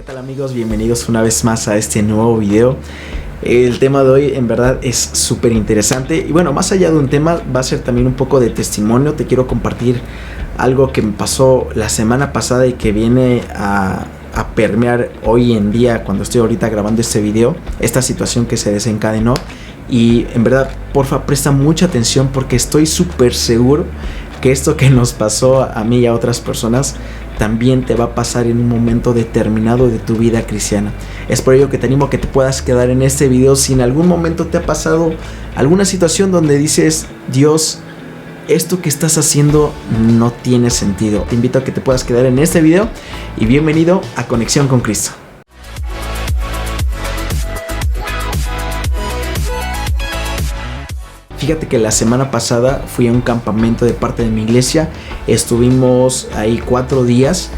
¿Qué tal, amigos? Bienvenidos una vez más a este nuevo video. El tema de hoy en verdad es súper interesante y bueno, más allá de un tema va a ser también un poco de testimonio. Te quiero compartir algo que me pasó la semana pasada y que viene a permear hoy en día cuando estoy ahorita grabando este video, esta situación que se desencadenó. Y en verdad, porfa, presta mucha atención porque estoy súper seguro que esto que nos pasó a mí y a otras personas también te va a pasar en un momento determinado de tu vida cristiana. Es por ello que te animo a que te puedas quedar en este video si en algún momento te ha pasado alguna situación donde dices: Dios, esto que estás haciendo no tiene sentido. Te invito a que te puedas quedar en este video y bienvenido a Conexión con Cristo. Fíjate que la semana pasada fui a un campamento de parte de mi iglesia. Estuvimos ahí 4 días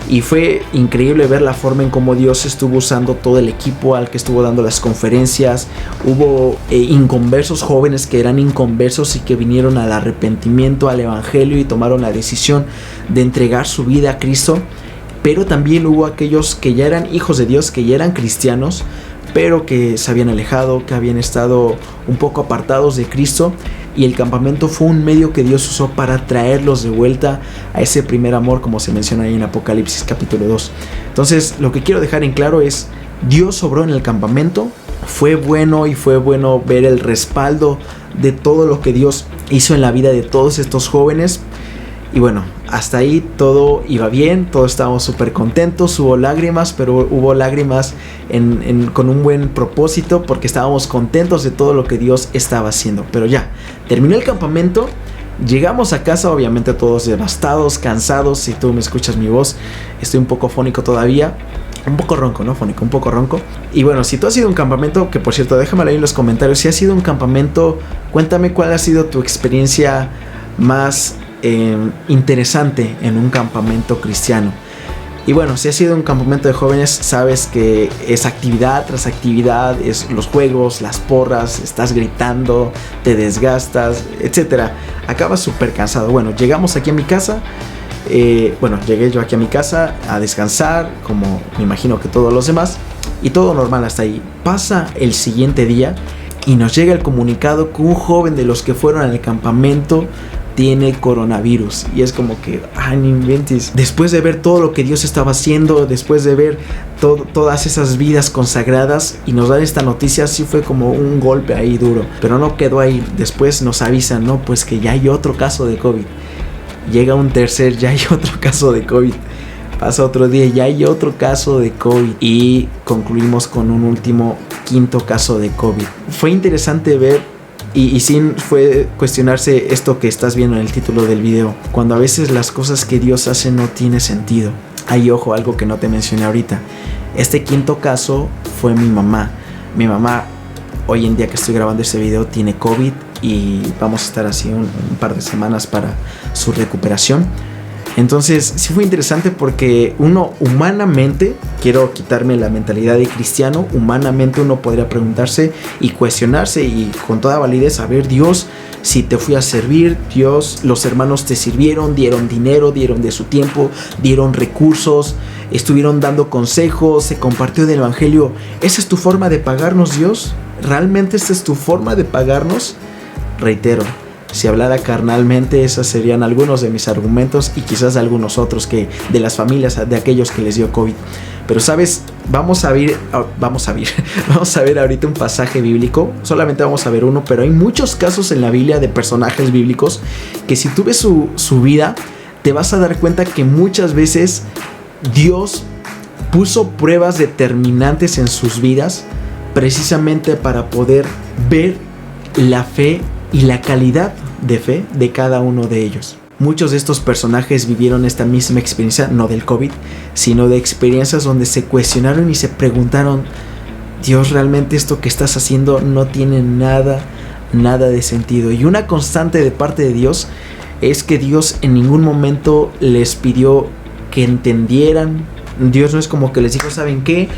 y fue increíble ver la forma en cómo Dios estuvo usando todo el equipo al que estuvo dando las conferencias. Hubo inconversos, jóvenes que eran inconversos y que vinieron al arrepentimiento, al evangelio y tomaron la decisión de entregar su vida a Cristo. Pero también hubo aquellos que ya eran hijos de Dios, que ya eran cristianos, pero que se habían alejado, que habían estado un poco apartados de Cristo, y el campamento fue un medio que Dios usó para traerlos de vuelta a ese primer amor, como se menciona ahí en Apocalipsis capítulo 2. Entonces, lo que quiero dejar en claro es: Dios obró en el campamento. Fue bueno ver el respaldo de todo lo que Dios hizo en la vida de todos estos jóvenes. Y bueno, hasta ahí todo iba bien, todos estábamos súper contentos. Hubo lágrimas, pero hubo lágrimas con un buen propósito, porque estábamos contentos de todo lo que Dios estaba haciendo. Pero ya, terminó el campamento, llegamos a casa, obviamente todos devastados, cansados. Si tú me escuchas mi voz, estoy un poco fónico todavía. Un poco ronco, ¿no? Fónico, un poco ronco. Y bueno, si tú has ido a un campamento, que por cierto, déjamelo ahí en los comentarios. Si has ido a un campamento, cuéntame cuál ha sido tu experiencia más interesante en un campamento cristiano. Y bueno, si has sido un campamento de jóvenes, sabes que es actividad tras actividad, es los juegos, las porras, estás gritando, te desgastas, etcétera. Acabas súper cansado. Bueno, llegamos aquí a mi casa. Llegué yo aquí a mi casa a descansar, como me imagino que todos los demás, y todo normal hasta ahí. Pasa el siguiente día y nos llega el comunicado que un joven de los que fueron al campamento tiene coronavirus. Y es como que, no inventes. Después de ver todo lo que Dios estaba haciendo, después de ver todas esas vidas consagradas, y nos dan esta noticia, sí fue como un golpe ahí duro. Pero no quedó ahí. Después nos avisan, no, pues que ya hay otro caso de COVID. Llega un tercer, ya hay otro caso de COVID. Pasa otro día, ya hay otro caso de COVID. Y concluimos con un último 5º caso de COVID. Fue interesante ver. Y sin fue cuestionarse esto que estás viendo en el título del video, cuando a veces las cosas que Dios hace no tiene sentido. Ahí, ojo, algo que no te mencioné ahorita. Este 5º caso fue mi mamá. Mi mamá, hoy en día que estoy grabando este video, tiene COVID y vamos a estar así un par de semanas para su recuperación. Entonces sí fue interesante porque uno humanamente, quiero quitarme la mentalidad de cristiano, humanamente uno podría preguntarse y cuestionarse y con toda validez: a ver, Dios, si te fui a servir, Dios, los hermanos te sirvieron, dieron dinero, dieron de su tiempo, dieron recursos, estuvieron dando consejos, se compartió del evangelio. ¿Esa es tu forma de pagarnos, Dios? ¿Realmente esta es tu forma de pagarnos? Reitero, si hablara carnalmente, esos serían algunos de mis argumentos y quizás algunos otros que de las familias de aquellos que les dio COVID. Pero sabes, vamos a ver ahorita un pasaje bíblico. Solamente vamos a ver uno, pero hay muchos casos en la Biblia de personajes bíblicos que si tú ves su vida, te vas a dar cuenta que muchas veces Dios puso pruebas determinantes en sus vidas precisamente para poder ver la fe y la calidad de fe de cada uno de ellos. Muchos de estos personajes vivieron esta misma experiencia, no del COVID, sino de experiencias donde se cuestionaron y se preguntaron: Dios, realmente esto que estás haciendo no tiene nada de sentido. Y una constante de parte de Dios es que Dios en ningún momento les pidió que entendieran Dios no es como que les dijo, ¿saben qué?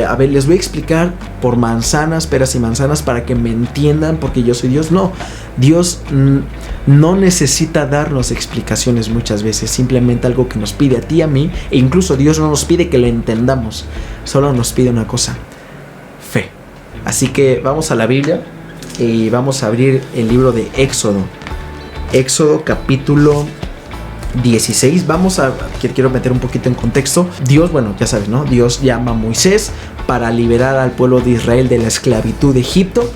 A ver, les voy a explicar por manzanas, peras y manzanas para que me entiendan porque yo soy Dios. No, Dios no necesita darnos explicaciones muchas veces, simplemente algo que nos pide a ti, a mí, e incluso Dios no nos pide que lo entendamos, solo nos pide una cosa: fe. Así que vamos a la Biblia y vamos a abrir el libro de Éxodo. Éxodo capítulo 16. Quiero meter un poquito en contexto. Dios, bueno, ya sabes, ¿no? Dios llama a Moisés para liberar al pueblo de Israel de la esclavitud de Egipto.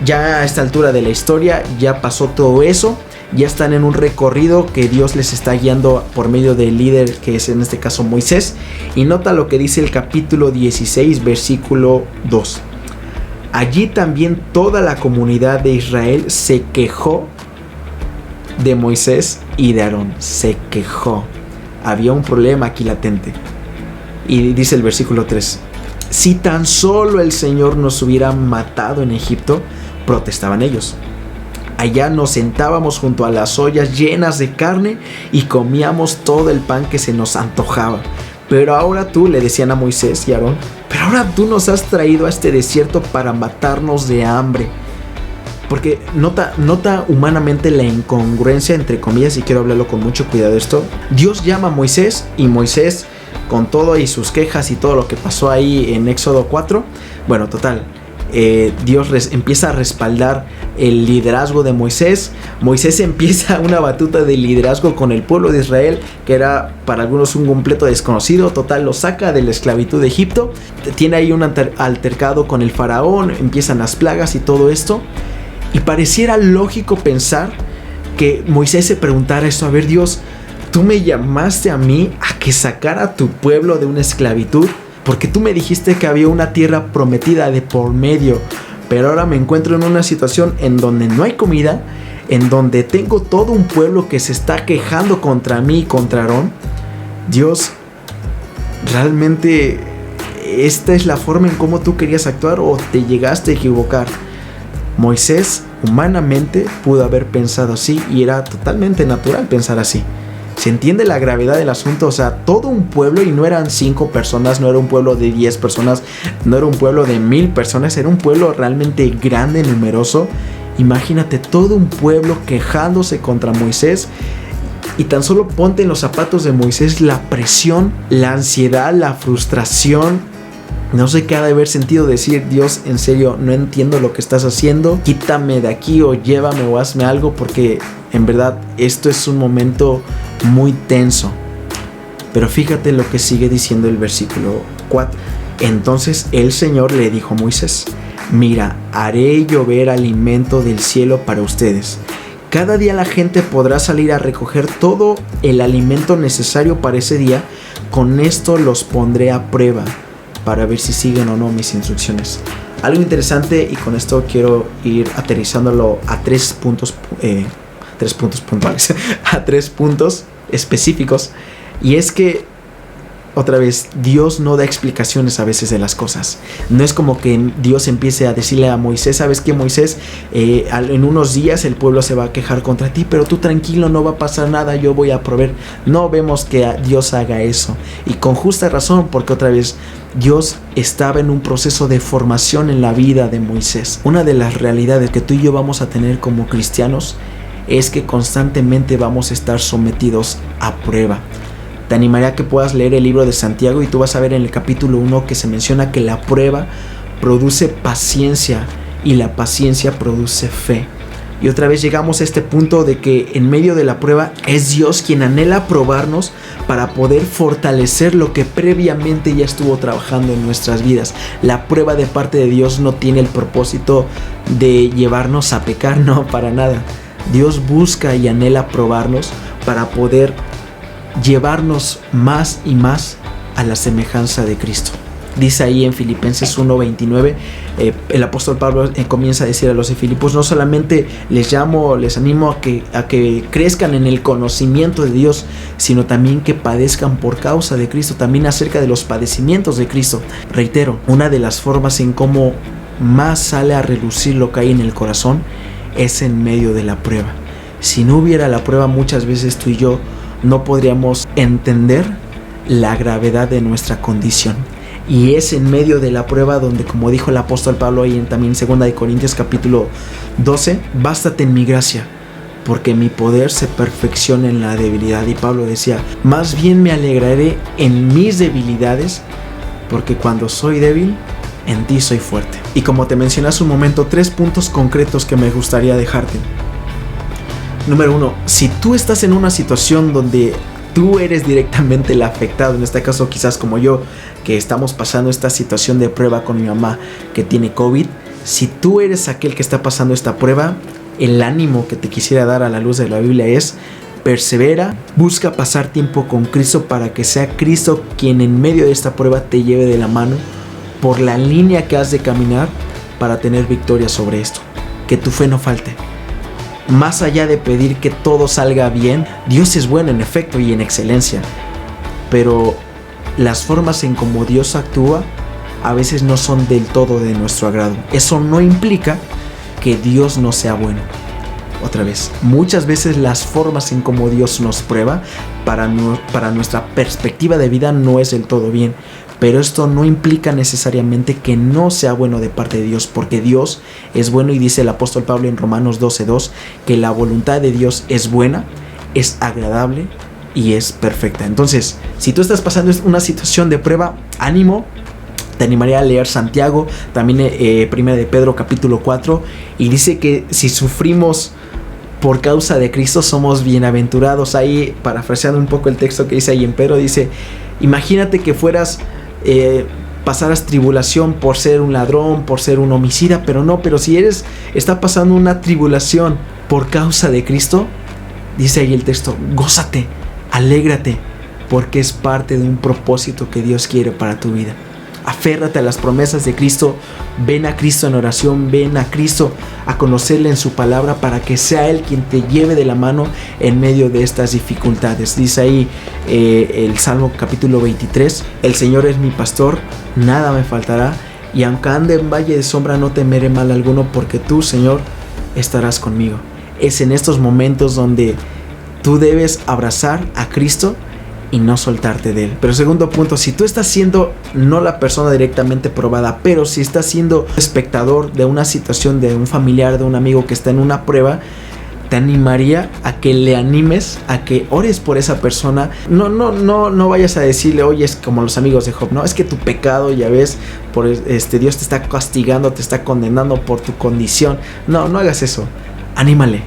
Ya a esta altura de la historia ya pasó todo eso. Ya están en un recorrido que Dios les está guiando por medio del líder, que es en este caso Moisés. Y nota lo que dice el capítulo 16, versículo 2. Allí también toda la comunidad de Israel se quejó de Moisés y de Aarón. Se quejó. Había un problema aquí latente. Y dice el versículo 3: si tan solo el Señor nos hubiera matado en Egipto, protestaban ellos. Allá nos sentábamos junto a las ollas llenas de carne y comíamos todo el pan que se nos antojaba. Pero ahora tú, le decían a Moisés y a Aarón, pero ahora tú nos has traído a este desierto para matarnos de hambre. Porque nota humanamente la incongruencia, entre comillas, y quiero hablarlo con mucho cuidado esto. Dios llama a Moisés, y Moisés, con todo y sus quejas y todo lo que pasó ahí en Éxodo 4, bueno, total, Dios empieza a respaldar el liderazgo de Moisés. Moisés empieza una batuta de liderazgo con el pueblo de Israel, que era para algunos un completo desconocido. Total, lo saca de la esclavitud de Egipto. Tiene ahí un altercado con el faraón, empiezan las plagas y todo esto. Y pareciera lógico pensar que Moisés se preguntara esto: a ver, Dios, tú me llamaste a mí a que sacara a tu pueblo de una esclavitud, porque tú me dijiste que había una tierra prometida de por medio, pero ahora me encuentro en una situación en donde no hay comida, en donde tengo todo un pueblo que se está quejando contra mí y contra Aarón. Dios, ¿realmente esta es la forma en cómo tú querías actuar o te llegaste a equivocar? Moisés humanamente pudo haber pensado así, y era totalmente natural pensar así. Se entiende la gravedad del asunto. O sea, todo un pueblo, y no eran 5 personas, no era un pueblo de 10 personas, no era un pueblo de 1000 personas, era un pueblo realmente grande, numeroso. Imagínate todo un pueblo quejándose contra Moisés. Y tan solo ponte en los zapatos de Moisés la presión, la ansiedad, la frustración. No sé qué ha de haber sentido decir: Dios, en serio, no entiendo lo que estás haciendo, quítame de aquí o llévame o hazme algo, porque en verdad esto es un momento muy tenso. Pero fíjate lo que sigue diciendo el versículo 4. Entonces el Señor le dijo a Moisés: mira, haré llover alimento del cielo para ustedes. Cada día la gente podrá salir a recoger todo el alimento necesario para ese día. Con esto los pondré a prueba para ver si siguen o no mis instrucciones. Algo interesante, y con esto quiero ir aterrizándolo a 3 puntos puntuales, a 3 puntos específicos. Y es que, otra vez, Dios no da explicaciones a veces de las cosas. No es como que Dios empiece a decirle a Moisés: ¿sabes qué, Moisés? En unos días el pueblo se va a quejar contra ti, pero tú tranquilo, no va a pasar nada, yo voy a proveer. No vemos que Dios haga eso, y con justa razón, porque otra vez Dios estaba en un proceso de formación en la vida de Moisés. Una de las realidades que tú y yo vamos a tener como cristianos es que constantemente vamos a estar sometidos a prueba. Te animaría a que puedas leer el libro de Santiago, y tú vas a ver en el capítulo 1 que se menciona que la prueba produce paciencia, y la paciencia produce fe. Y otra vez llegamos a este punto de que en medio de la prueba es Dios quien anhela probarnos para poder fortalecer lo que previamente ya estuvo trabajando en nuestras vidas. La prueba de parte de Dios no tiene el propósito de llevarnos a pecar, no, para nada. Dios busca y anhela probarnos para poder llevarnos más y más a la semejanza de Cristo. Dice ahí en Filipenses 1:29, el apóstol Pablo comienza a decir a los de Filipos: no solamente les animo a que crezcan en el conocimiento de Dios, sino también que padezcan por causa de Cristo, también acerca de los padecimientos de Cristo. Reitero, una de las formas en cómo más sale a relucir lo que hay en el corazón es en medio de la prueba. Si no hubiera la prueba, muchas veces tú y yo no podríamos entender la gravedad de nuestra condición. Y es en medio de la prueba donde, como dijo el apóstol Pablo ahí también en 2 Corintios capítulo 12, bástate en mi gracia, porque mi poder se perfecciona en la debilidad. Y Pablo decía, más bien me alegraré en mis debilidades, porque cuando soy débil, en ti soy fuerte. Y como te mencioné hace un momento, 3 puntos concretos que me gustaría dejarte. Número 1, si tú estás en una situación donde tú eres directamente el afectado, en este caso quizás como yo, que estamos pasando esta situación de prueba con mi mamá que tiene COVID, si tú eres aquel que está pasando esta prueba, el ánimo que te quisiera dar a la luz de la Biblia es: persevera, busca pasar tiempo con Cristo para que sea Cristo quien en medio de esta prueba te lleve de la mano por la línea que has de caminar para tener victoria sobre esto. Que tu fe no falte. Más allá de pedir que todo salga bien, Dios es bueno en efecto y en excelencia, pero las formas en cómo Dios actúa a veces no son del todo de nuestro agrado. Eso no implica que Dios no sea bueno. Otra vez, muchas veces las formas en cómo Dios nos prueba para nuestra perspectiva de vida no es del todo bien, pero esto no implica necesariamente que no sea bueno de parte de Dios, porque Dios es bueno, y dice el apóstol Pablo en Romanos 12:2 que la voluntad de Dios es buena, es agradable y es perfecta. Entonces, si tú estás pasando una situación de prueba, ánimo. Te animaría a leer Santiago, también Primera de Pedro capítulo 4, y dice que si sufrimos por causa de Cristo somos bienaventurados. Ahí, parafraseando un poco el texto que dice ahí en Pedro, dice: imagínate que pasaras tribulación por ser un ladrón, por ser un homicida, pero si está pasando una tribulación por causa de Cristo, dice ahí el texto, gózate, alégrate, porque es parte de un propósito que Dios quiere para tu vida. Aférrate a las promesas de Cristo, ven a Cristo en oración, ven a Cristo a conocerle en su palabra para que sea Él quien te lleve de la mano en medio de estas dificultades. Dice ahí el Salmo capítulo 23, el Señor es mi pastor, nada me faltará, y aunque ande en valle de sombra no temeré mal alguno, porque tú, Señor, estarás conmigo. Es en estos momentos donde tú debes abrazar a Cristo y no soltarte de Él. Pero segundo punto, si tú estás siendo no la persona directamente probada, pero si estás siendo espectador de una situación de un familiar, de un amigo que está en una prueba, te animaría a que le animes, a que ores por esa persona. No vayas a decirle, oye, es como los amigos de Job, no, es que tu pecado, ya ves, Dios te está castigando, te está condenando por tu condición. No hagas eso. Anímale.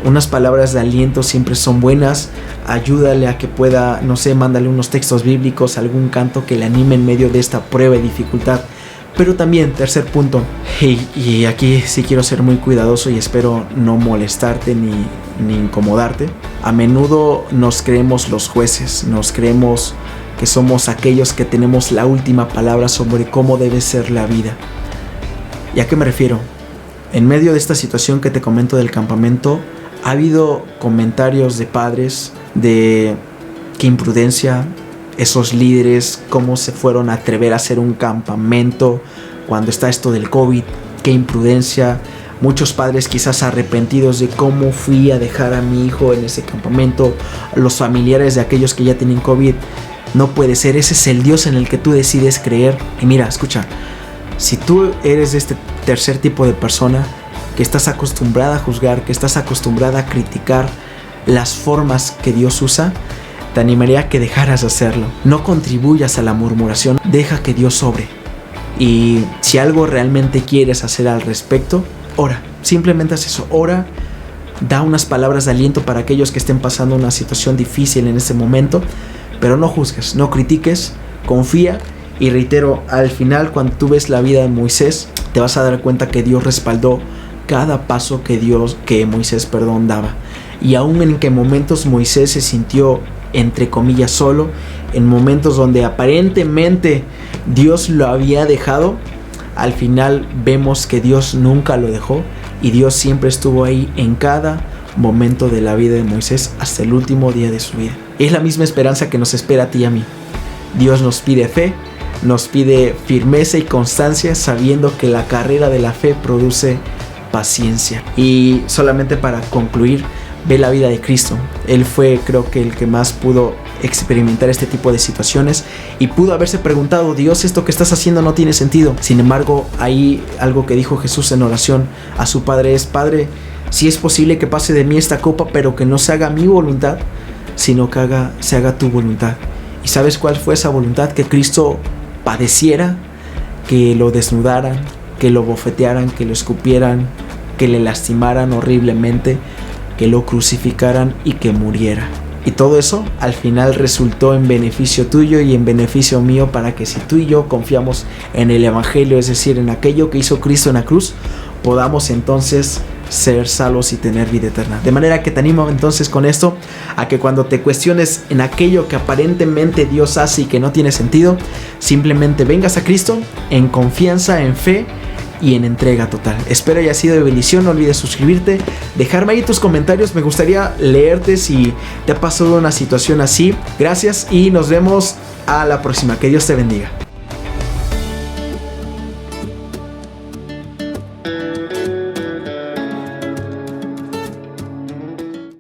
Unas palabras de aliento siempre son buenas. Ayúdale a que pueda, mándale unos textos bíblicos, algún canto que le anime en medio de esta prueba y dificultad. Pero también, tercer punto, y aquí sí quiero ser muy cuidadoso y espero no molestarte ni incomodarte. A menudo nos creemos los jueces, nos creemos que somos aquellos que tenemos la última palabra sobre cómo debe ser la vida. ¿Y a qué me refiero? En medio de esta situación que te comento del campamento, ha habido comentarios de padres de qué imprudencia, esos líderes, cómo se fueron a atrever a hacer un campamento cuando está esto del COVID, qué imprudencia. Muchos padres quizás arrepentidos de cómo fui a dejar a mi hijo en ese campamento, los familiares de aquellos que ya tienen COVID. No puede ser, ese es el Dios en el que tú decides creer. Y mira, escucha, si tú eres de este tercer tipo de persona, que estás acostumbrada a juzgar, que estás acostumbrada a criticar las formas que Dios usa, te animaría a que dejaras de hacerlo. No contribuyas a la murmuración, deja que Dios obre. Y si algo realmente quieres hacer al respecto, ora, simplemente haz eso, ora, da unas palabras de aliento para aquellos que estén pasando una situación difícil en ese momento, pero no juzgues, no critiques, confía. Y reitero, al final, cuando tú ves la vida de Moisés, te vas a dar cuenta que Dios respaldó cada paso que Moisés daba. Y aún en que momentos Moisés se sintió, entre comillas, solo, en momentos donde aparentemente Dios lo había dejado, al final vemos que Dios nunca lo dejó y Dios siempre estuvo ahí en cada momento de la vida de Moisés hasta el último día de su vida. Es la misma esperanza que nos espera a ti y a mí. Dios nos pide fe, nos pide firmeza y constancia, sabiendo que la carrera de la fe produce paciencia. Y solamente para concluir, ve la vida de Cristo. Él fue, creo que, el que más pudo experimentar este tipo de situaciones y pudo haberse preguntado: Dios, esto que estás haciendo no tiene sentido. Sin embargo, ahí algo que dijo Jesús en oración a su Padre es: Padre, si es posible que pase de mí esta copa, pero que no se haga mi voluntad, sino que se haga tu voluntad. ¿Y sabes cuál fue esa voluntad? Que Cristo padeciera, que lo desnudaran, que lo bofetearan, que lo escupieran, que le lastimaran horriblemente, que lo crucificaran y que muriera. Y todo eso al final resultó en beneficio tuyo y en beneficio mío, para que si tú y yo confiamos en el Evangelio, es decir, en aquello que hizo Cristo en la cruz, podamos entonces ser salvos y tener vida eterna. De manera que te animo entonces con esto a que cuando te cuestiones en aquello que aparentemente Dios hace y que no tiene sentido, simplemente vengas a Cristo en confianza, en fe y en entrega total. Espero haya sido de bendición. No olvides suscribirte, dejarme ahí tus comentarios. Me gustaría leerte si te ha pasado una situación así. Gracias y nos vemos a la próxima. Que Dios te bendiga.